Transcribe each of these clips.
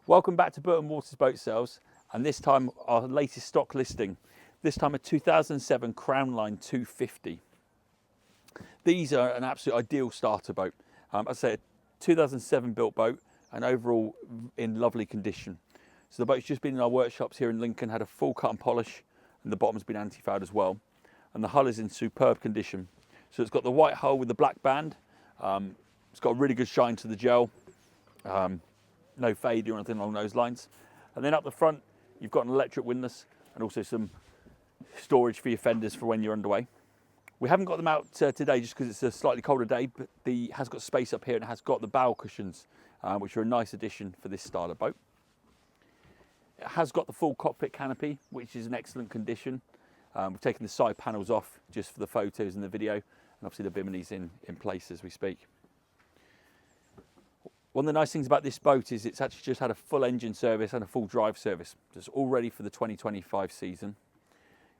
Welcome back to Burton Waters Boat Sales, and this time our latest stock listing. This time a 2007 Crownline 250. These are an absolute ideal starter boat. As I say, a 2007 built boat and overall in lovely condition. So the boat's just been in our workshops here in Lincoln, had a full cut and polish, and the bottom's been anti-fouled as well. And the hull is in superb condition. So it's got the white hull with the black band. It's got a really good shine to the gel. No fade or anything along those lines. And then up the front, you've got an electric windlass and also some storage for your fenders for when you're underway. We haven't got them out today just because it's a slightly colder day, but it has got space up here and it has got the bow cushions, which are a nice addition for this style of boat. It has got the full cockpit canopy, which is in excellent condition. We've taken the side panels off just for the photos and the video, and obviously the bimini's in place as we speak. One of the nice things about this boat is it's actually just had a full engine service and a full drive service. So it's all ready for the 2025 season.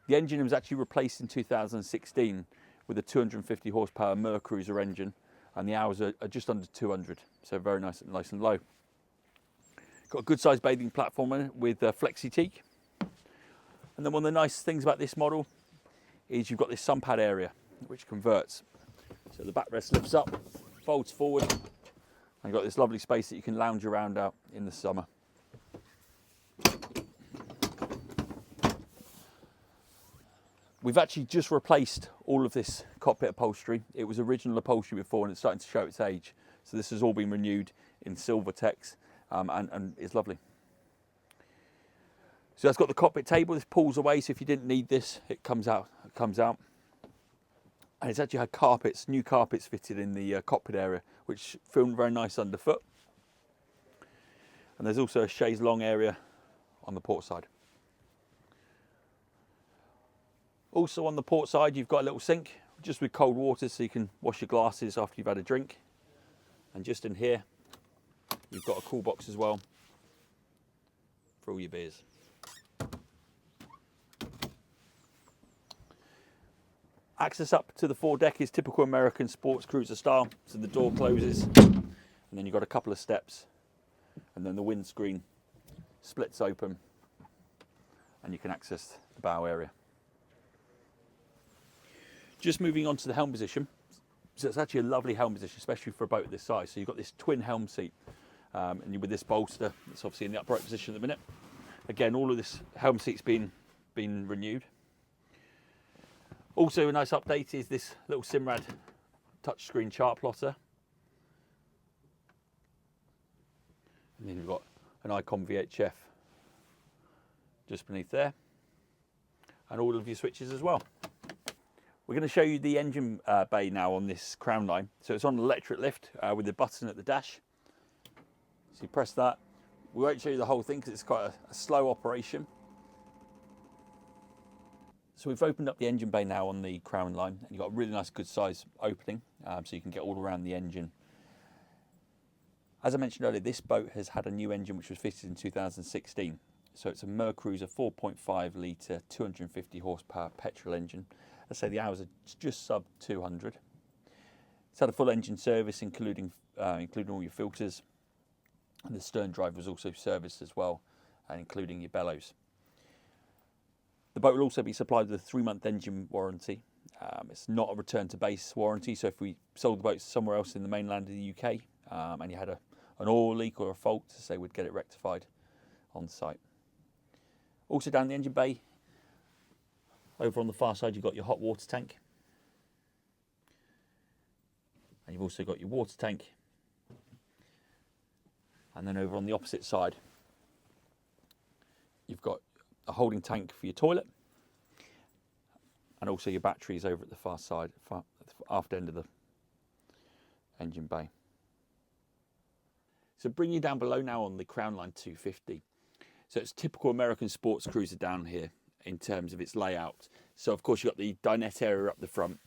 The engine was actually replaced in 2016 with a 250 horsepower Mercruiser engine, and the hours are just under 200, so very nice and low. Got a good sized bathing platform in it with flexi teak. And then one of the nice things about this model is you've got this sun pad area which converts. So the backrest lifts up, folds forward, and you've got this lovely space that you can lounge around out in the summer. We've actually just replaced all of this cockpit upholstery. It was original upholstery before and it's starting to show its age. So this has all been renewed in silver tex and it's lovely. So that's got the cockpit table. This pulls away, so if you didn't need this, it comes out. And it's actually had carpets, new carpets fitted in the cockpit area, which feel very nice underfoot. And there's also a chaise longue area on the port side. Also on the port side, you've got a little sink just with cold water so you can wash your glasses after you've had a drink. And just in here, you've got a cool box as well for all your beers. Access up to the foredeck is typical American sports cruiser style. So the door closes and then you've got a couple of steps and then the windscreen splits open and you can access the bow area. Just moving on to the helm position. So it's actually a lovely helm position, especially for a boat this size. So you've got this twin helm seat and with this bolster, it's obviously in the upright position at the minute. Again, all of this helm seat's been renewed. Also a nice update is this little Simrad touchscreen chart plotter. And then you've got an Icon VHF just beneath there. And all of your switches as well. We're going to show you the engine bay now on this Crownline. So it's on an electric lift with the button at the dash. So you press that. We won't show you the whole thing because it's quite a slow operation. So we've opened up the engine bay now on the Crownline, and you've got a really nice good size opening, so you can get all around the engine. As I mentioned earlier, this boat has had a new engine which was fitted in 2016. So it's a Mercruiser 4.5 litre, 250 horsepower petrol engine. I say the hours are just sub 200. It's had a full engine service, including all your filters, and the stern drive was also serviced as well, including your bellows. The boat will also be supplied with a 3-month engine warranty. It's not a return to base warranty, so if we sold the boat somewhere else in the mainland of the UK and you had an oil leak or a fault, say we'd get it rectified on site. Also down the engine bay, over on the far side, you've got your hot water tank. And you've also got your water tank. And then over on the opposite side, you've got a holding tank for your toilet. And also your batteries over at the far side, aft end of the engine bay. So bringing you down below now on the Crownline 250. So it's typical American sports cruiser down here in terms of its layout. So of course you've got the dinette area up the front.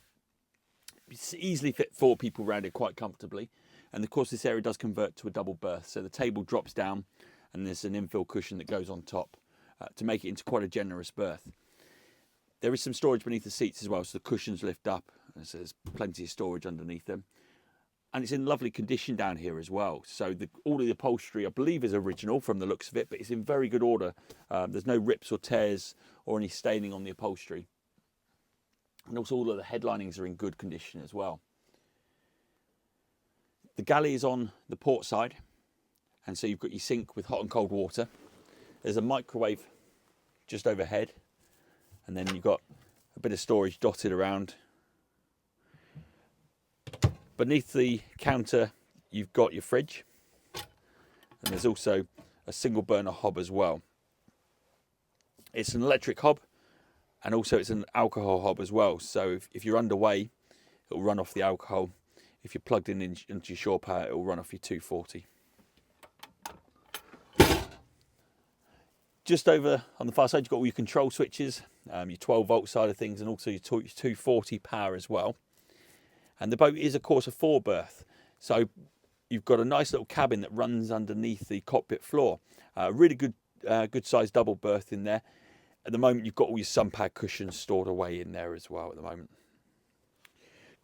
It's easily fit 4 people around it quite comfortably. And of course this area does convert to a double berth. So the table drops down and there's an infill cushion that goes on top to make it into quite a generous berth. There is some storage beneath the seats as well, so the cushions lift up, and so there's plenty of storage underneath them. And it's in lovely condition down here as well. So all of the upholstery, I believe, is original from the looks of it, but it's in very good order. There's no rips or tears or any staining on the upholstery. And also all of the headlinings are in good condition as well. The galley is on the port side, and so you've got your sink with hot and cold water. There's a microwave just overhead, and then you've got a bit of storage dotted around. Beneath the counter, you've got your fridge, and there's also a single burner hob as well. It's an electric hob, and also it's an alcohol hob as well. So if you're underway, it'll run off the alcohol. If you're plugged into your shore power, it'll run off your 240. Just over on the far side, you've got all your control switches, your 12 volt side of things, and also your 240 power as well. And the boat is, of course, a 4-berth. So you've got a nice little cabin that runs underneath the cockpit floor. Really good sized double berth in there. At the moment, you've got all your sun pad cushions stored away in there as well at the moment.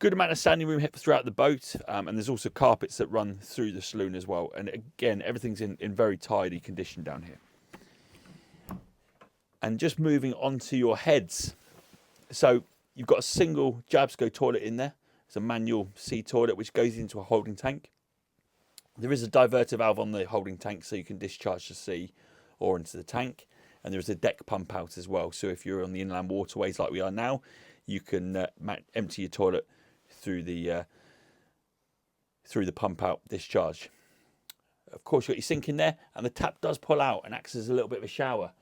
Good amount of standing room throughout the boat. And there's also carpets that run through the saloon as well. And again, everything's in very tidy condition down here. And just moving on to your heads. So you've got a single Jabsco toilet in there. It's a manual sea toilet which goes into a holding tank. There is a diverter valve on the holding tank so you can discharge the sea or into the tank. And there is a deck pump out as well. So if you're on the inland waterways like we are now, you can empty your toilet through the pump out discharge. Of course, you've got your sink in there, and the tap does pull out and acts as a little bit of a shower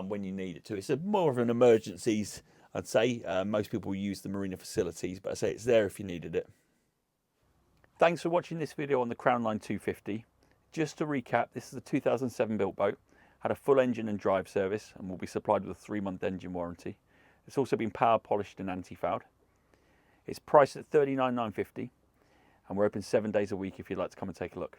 when you need it to. It's more of an emergencies, I'd say. Most people use the marina facilities, but I say it's there if you needed it. Thanks for watching this video on the Crownline 250. Just to recap, this is a 2007 built boat, had a full engine and drive service, and will be supplied with a 3-month engine warranty. It's also been power polished and anti-fouled. It's priced at $39,950, and we're open 7 days a week if you'd like to come and take a look.